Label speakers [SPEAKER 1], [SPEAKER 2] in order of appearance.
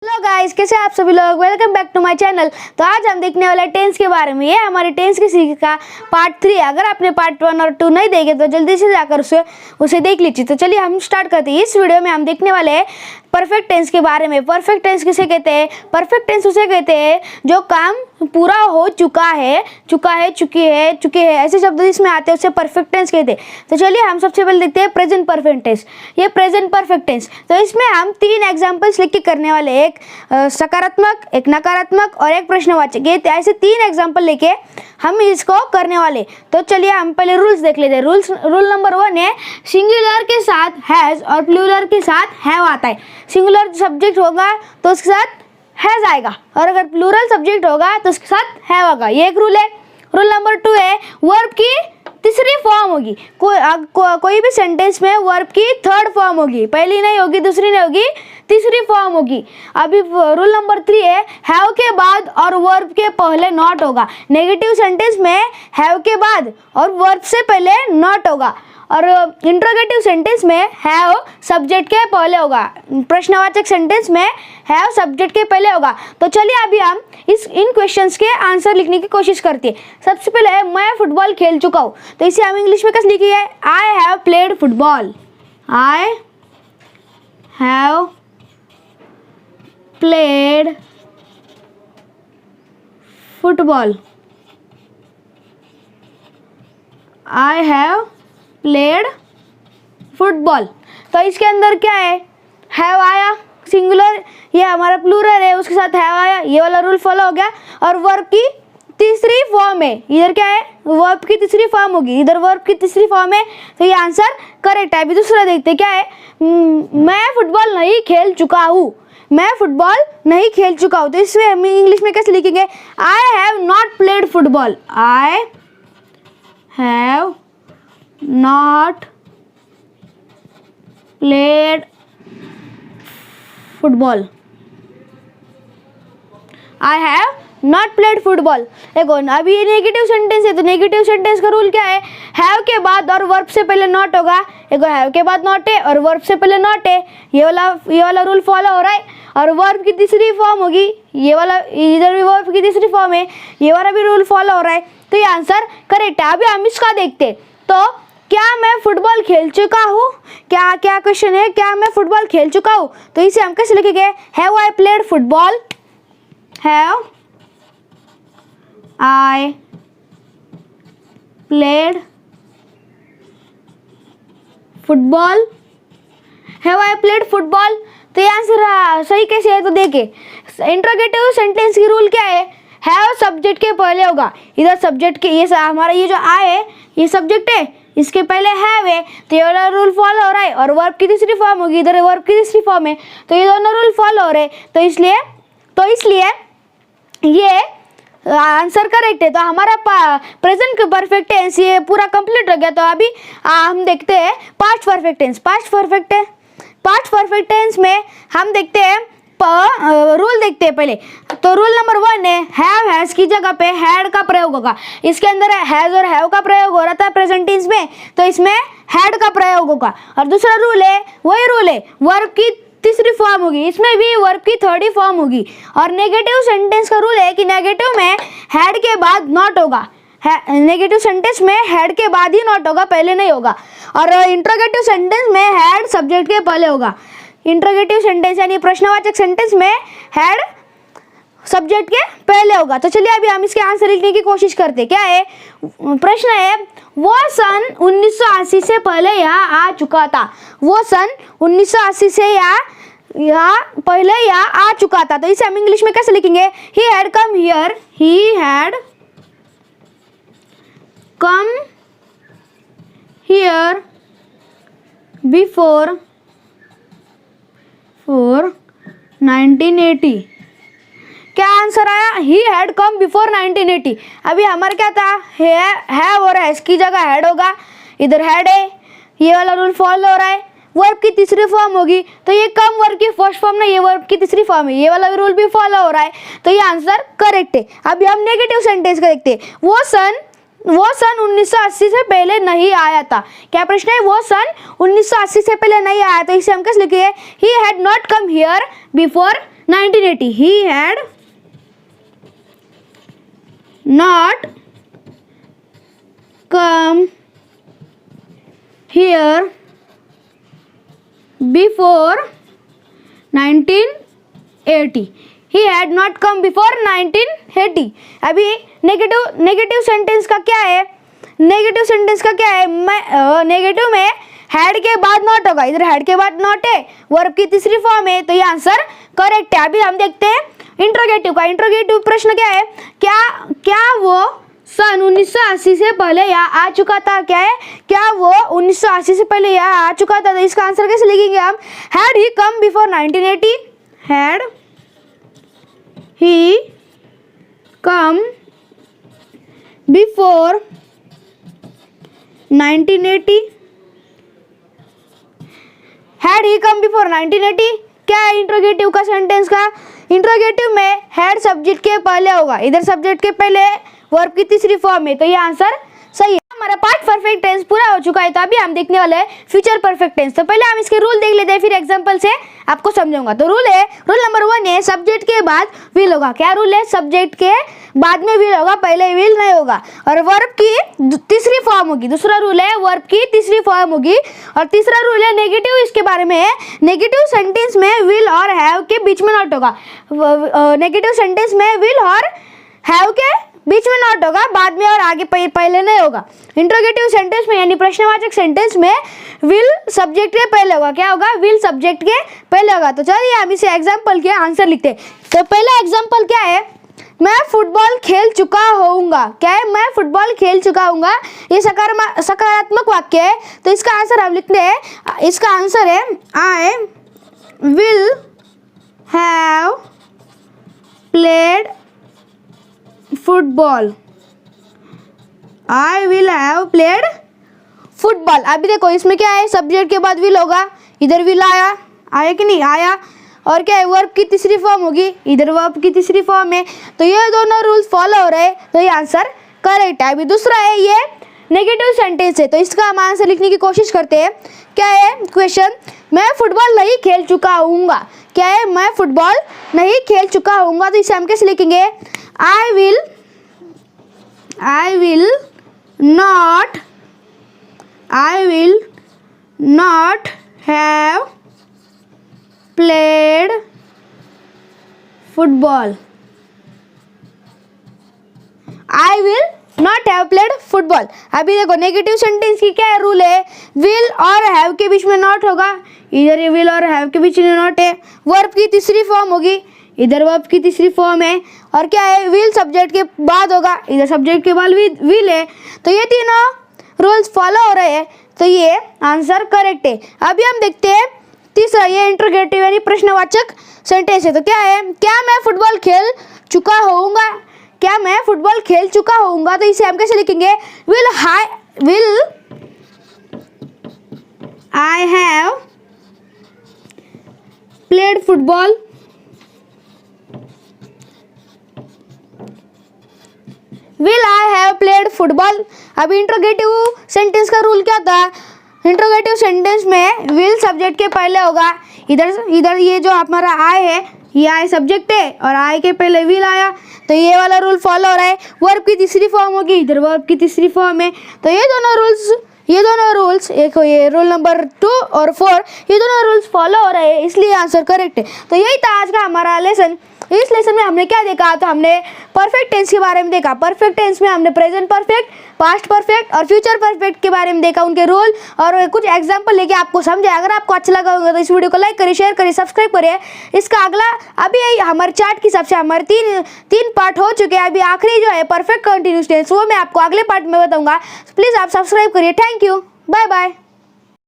[SPEAKER 1] Hello guys, कैसे आप सभी लोग। Welcome back to my channel. तो आज हम देखने वाले टेंस के बारे में। ये हमारे टेंस की सीरीज का पार्ट 3। अगर आपने पार्ट 1 और 2 नहीं देखे तो जल्दी से जाकर उसे देख लीजिए। तो चलिए हम स्टार्ट करते हैं। इस वीडियो में हम देखने वाले हैं परफेक्ट टेंस के बारे में। परफेक्ट टेंस किसे कहते हैं? परफेक्ट टेंस उसे कहते हैं जो काम पूरा हो चुका है, चुकी है ऐसे शब्द इसमें आते हैं उसे परफेक्ट टेंस कहते हैं। तो चलिए हम सबसे पहले देखते हैं प्रेजेंट परफेक्ट टेंस। ये प्रेजेंट परफेक्ट टेंस, तो इसमें हम 3 एग्जांपल्स लिख के करने वाले हैं। एक सकारात्मक, एक नकारात्मक और एक प्रश्नवाचक। ये ऐसे 3 एग्जांपल लेके हम इसको करने वाले। तो चलिए हम पहले रूल्स देख लेते हैं। रूल नंबर 1 है सिंगुलर के साथ हैज और प्लूरल के साथ हैव आता है। सिंगुलर सब्जेक्ट होगा तो उसके साथ हैज आएगा, और अगर प्लूरल सब्जेक्ट होगा तो उसके साथ हैव आएगा। ये एक रूल है। रूल नंबर 2 है वर्ब की तीसरी फॉर्म होगी। कोई भी सेंटेंस में वर्ब की थर्ड फॉर्म होगी, पहली नहीं होगी, दूसरी नहीं होगी, तीसरी फॉर्म होगी। अभी रूल नंबर 3 है हैव के बाद और वर्ब के पहले नॉट होगा। नेगेटिव सेंटेंस में हैव के बाद और वर्ब से पहले नॉट होगा, और इंट्रोगेटिव सेंटेंस में हैव सब्जेक्ट के पहले होगा। प्रश्नवाचक सेंटेंस में हैव सब्जेक्ट के पहले होगा। तो चलिए अभी हम इन क्वेश्चंस के आंसर लिखने की कोशिश करते हैं। सबसे पहले है मैं फुटबॉल खेल चुका हूँ, तो इसे हम इंग्लिश में कैसे लिखिए? I have played football. I have played football. I have played football. तो इसके अंदर क्या है? हैव आया सिंगुलर, ये हमारा प्लूरल है, उसके साथ हैव आया, ये वाला रूल फॉलो हो गया। और वर्ब की तीसरी फॉर्म है, इधर क्या है? वर्ब की तीसरी फॉर्म होगी, इधर वर्ब की तीसरी फॉर्म है, तो ये आंसर करेक्ट है। अभी दूसरा देखते क्या है। मैं फुटबॉल नहीं खेल चुका हूँ। मैं फुटबॉल नहीं खेल चुका हूँ, तो इसमें हम इंग्लिश में कैसे लिखेंगे? I have not played football. I have not played football. I have not played football. देखो अभी ये नेगेटिव सेंटेंस है, तो नेगेटिव सेंटेंस का रूल क्या है? हैव के बाद और वर्ब से पहले नॉट होगा। देखो हैव के बाद नॉट है और वर्ब से पहले नॉट है, ये वाला रूल फॉलो हो रहा है। और वर्ब की तीसरी फॉर्म होगी, ये वाला, इधर भी वर्ब की तीसरी फॉर्म है, ये वाला भी रूल फॉलो हो रहा है, तो ये आंसर करेक्ट है। अभी हम इसका देखते हैं। तो क्या मैं फुटबॉल खेल चुका हूँ? क्या क्वेश्चन है? क्या मैं फुटबॉल खेल चुका हूँ? तो इसे हम कैसे लिखेंगे? Have I played football. Have I played football. Have I played football. तो ये आंसर सही कैसे है? तो देखिए इंट्रोगेटिव सेंटेंस की रूल क्या है? हैव सब्जेक्ट के पहले होगा। इधर सब्जेक्ट के, ये हमारा ये जो आई है ये सब्जेक्ट है, इसके पहले हैव है, तो ये वाला रूल फॉलो हो रहा है। और वर्ब की तीसरी फॉर्म होगी, इधर वर्ब की तीसरी फॉर्म है, तो ये दोनों रूल फॉलो हो रहे हैं। तो इसलिए ये आंसर करेक्ट है। तो हमारा प्रेजेंट परफेक्ट टेंस ये पूरा कंप्लीट हो गया। तो अभी हम देखते हैं past perfect tense. Past perfect tense में हम देखते हैं रूल देखते हैं पहले। तो रूल नंबर 1 है हैव हैज की जगह पे हैड का प्रयोग होगा। इसके अंदर हैज और हैव का प्रयोग हो रहा था प्रेजेंट टेंस में, तो इसमें हैड का प्रयोग होगा। और दूसरा रूल है वही रूल है वर्ब की तीसरी फॉर्म होगी, इसमें भी वर्ब की थर्ड फॉर्म होगी। और नेगेटिव सेंटेंस का रूल है कि नेगेटिव में हैड के बाद नॉट होगा। नेगेटिव सेंटेंस में हैड के बाद ही नॉट होगा, पहले नहीं होगा। और इंट्रोगेटिव सेंटेंस में हैड सब्जेक्ट के पहले होगा। इंट्रोगेटिव सेंटेंस यानी प्रश्नवाचक सेंटेंस में हैड सब्जेक्ट के पहले होगा। तो चलिए अभी हम इसके आंसर लिखने की कोशिश करते हैं। क्या है प्रश्न? है वो सन 1980 से पहले यहाँ आ चुका था। वो सन 1980 से यहाँ पहले यहाँ आ चुका था। तो इसे हम इंग्लिश में कैसे लिखेंगे? He had come here. He had come here before 1980। क्या आंसर आया? He had come before 1980। अभी हमारा क्या था? हैव और हैज की जगह हैड होगा, इधर हैड है, ये वाला रूल फॉलो हो रहा है। वर्ब की तीसरी फॉर्म होगी, तो ये कम वर्ब की फर्स्ट फॉर्म नहीं, ये वर्ब की तीसरी फॉर्म है, ये वाला रूल भी फॉलो हो रहा है, तो ये आंसर करेक्ट है। अभी हम नेगेटिव सेंटेंस का देखते हैं। वो सन 1980 से पहले नहीं आया था। क्या प्रश्न है? वो सन 1980 से पहले नहीं आया था। इसे हम कैसे लिखेंगे? He had not come here before 1980. He had not come here before 1980. He had not come before 1980. अभी नेगेटिव सेंटेंस का क्या है? नेगेटिव सेंटेंस का क्या है? नेगेटिव में हैड के बाद नॉट होगा, इधर हैड के बाद नॉट है, वर्ब की तीसरी फॉर्म है, तो ये आंसर करेक्ट है। अभी हम देखते हैं इंट्रोगेटिव का। इंट्रोगेटिव प्रश्न क्या है? क्या वो सन 1980 से पहले यहाँ आ चुका था? क्या है? क्या वो 1980 से पहले यहाँ आ चुका था? तो इसका आंसर कैसे लिखेंगे हम? Had he come before 1980? Had he come before 1980? Had he come before 1980 क्या है इंट्रोगेटिव का सेंटेंस का? इंट्रोगेटिव में हैड सब्जेक्ट के पहले होगा, इधर सब्जेक्ट के पहले वर्ब की तीसरी फॉर्म है, तो ये आंसर सही है। हमारा पास्ट परफेक्ट टेंस पूरा हो चुका है, तो अभी हम देखने वाले हैं फ्यूचर परफेक्ट टेंस। तो पहले हम इसके रूल देख लेते हैं, फिर एग्जांपल से आपको समझाऊंगा। तो रूल नंबर 1 है सब्जेक्ट के बाद विल होगा। क्या रूल है? सब्जेक्ट के बाद में विल होगा, पहले विल नहीं होगा। और वर्ब की तीसरी फॉर्म होगी। दूसरा रूल है वर्ब की तीसरी फॉर्म होगी। और तीसरा रूल है नेगेटिव, इसके बारे में है नेगेटिव सेंटेंस में विल और हैव के बीच में नॉट होगा। नेगेटिव सेंटेंस में विल और हैव के बीच में नॉट होगा, बाद में और आगे पहले नहीं होगा। इंट्रोगेटिव सेंटेंस में यानी प्रश्नवाचक सेंटेंस में विल सब्जेक्ट के पहले होगा। क्या होगा? विल सब्जेक्ट के पहले होगा। तो चलिए हम इसे एग्जांपल के आंसर लिखते हैं। तो पहला एग्जांपल क्या है? मैं फुटबॉल खेल चुका होऊंगा। क्या है? मैं फुटबॉल खेल चुका होऊंगा। ये सकारात्मक वाक्य है, तो इसका आंसर हम लिखते हैं। इसका आंसर है I will have played football. I will have played football. अभी देखो इसमें क्या है? सब्जेक्ट के बाद विल होगा, इधर विल आया कि नहीं आया। और क्या है? वर्ब की तीसरी फॉर्म होगी, इधर वर्ब की तीसरी फॉर्म है, तो ये दोनों रूल्स फॉलो हो रहे हैं, तो ये आंसर करेक्ट है। अभी दूसरा है ये नेगेटिव सेंटेंस है, तो इसका हम आंसर लिखने की कोशिश करते हैं। क्या है क्वेश्चन? मैं फुटबॉल नहीं खेल चुका हूँगा। क्या है? मैं फुटबॉल नहीं खेल चुका हूँगा, तो इसे हम कैसे लिखेंगे? I will not have played football. I will not have played football. अभी देखो नेगेटिव सेंटेंस की क्या रूल है? विल और हैव के बीच में नॉट होगा, इधर ये विल और हैव के बीच में नॉट है। वर्ब की तीसरी फॉर्म होगी, इधर वर्ब की तीसरी फॉर्म है। और क्या है? विल सब्जेक्ट के बाद होगा, इधर सब्जेक्ट के बाद विल है, तो ये तीनों रूल्स फॉलो हो रहे हैं, तो ये आंसर करेक्ट है। अभी हम देखते हैं तीसरा, ये इंट्रोगेटिव यानी प्रश्नवाचक सेंटेंस है। तो क्या है? क्या मैं फुटबॉल खेल चुका होऊंगा? क्या मैं फुटबॉल खेल चुका होऊंगा, तो इसे हम कैसे लिखेंगे? Will I have played football. Will I have played football. अभी इंट्रोगेटिव सेंटेंस का रूल क्या था? इंट्रोगेटिव सेंटेंस में विल सब्जेक्ट के पहले होगा, इधर ये जो हमारा आई है, ये आई सब्जेक्ट है और आई के पहले विल आया, तो ये वाला रूल फॉलो हो रहा है। वर्ब की तीसरी फॉर्म होगी, इधर वर्ब की तीसरी फॉर्म है, तो ये दोनों रूल्स एक ये रूल नंबर 2 और 4, ये दोनों रूल्स फॉलो हो रहे हैं, इसलिए आंसर करेक्ट है। तो यही था आज का हमारा लेसन। इस लेसन में हमने क्या देखा? तो हमने परफेक्ट टेंस के बारे में देखा। परफेक्ट टेंस में हमने प्रेजेंट परफेक्ट, पास्ट परफेक्ट और फ्यूचर परफेक्ट के बारे में देखा, उनके रूल और कुछ एग्जांपल लेके आपको समझाया। अगर आपको अच्छा लगा होगा तो इस वीडियो को लाइक करिए, शेयर करिए, सब्सक्राइब करिए। इसका अगला अभी हमारे चार्ट के हिसाब से हमारे तीन पार्ट हो चुके हैं। अभी आखिरी जो है परफेक्ट कंटिन्यूअस टेंस, वो मैं आपको अगले पार्ट में बताऊंगा। प्लीज़ आप सब्सक्राइब करिए। Thank you, bye bye.